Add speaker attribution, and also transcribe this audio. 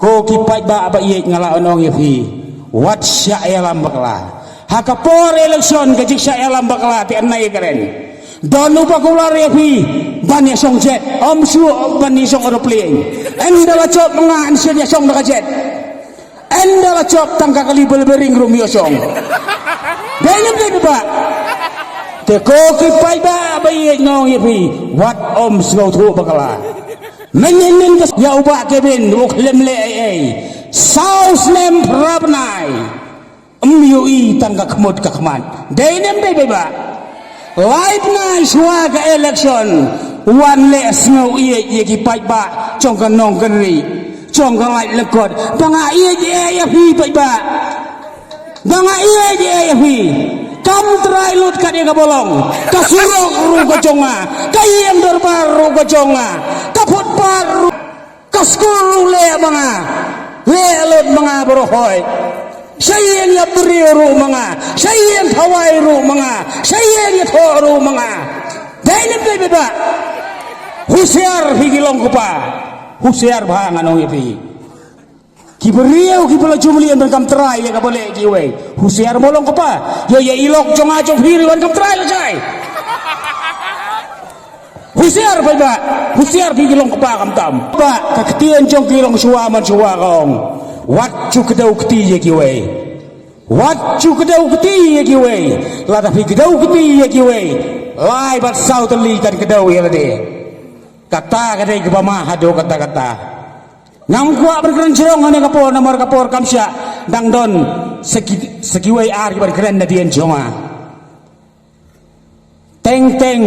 Speaker 1: ko kipai ba ba iye ngala onong yafi wat sya elam bakla hakapor election gajik sya elam bakla ti anai karen donu pakular yafi ban ya song jet om su ban ni song aeroplane endala chop mga answer ya song nakajet endala chop tangka kali belbering rumio song dayem dai ba te ko kipai ba ba iye ngong yafi wat om sgau thu bakla menyenin ke ya ubah kebin uklem le ai saus nem prabnai yui tangga kemud kakman dainem dai beba live nai suwa ke election wan le snau ie ki pai ba chong kan nong kan ri chong kan lai lekot banga ie ya fi pai ba banga ie ya fi kam trai lut ka dia bolong kasurok ru ko jonga kayem dorbar ru ko jonga kaput baru kaskuru le mga lut mga borohoy sayen ya beriru mga sayen hawai ru mga sayen ya thoru mga dainem beba husiar higilong ko pa husiar bang anong ipi kiberiau kibela jumlian dan kam trai ya ka boleh kiwe husiar molong ko pa yo ya ilok jonga jong hiri wan kam trai la jai husiar beba husiar higilong ko pa kam tam pa kaktian jong kilong suaman suwarong wat chu kedau kti ye kiwe wat chu kedau kti ye kiwe la ta kedau kti ye kiwe lai bat sau teli kan kedau ya de kata kadai ke bama hado kata-kata ngam kuat berkeran cerong hane kapor nomor kapor kamsya dang don sekiwai ar berkeran na dien jonga teng teng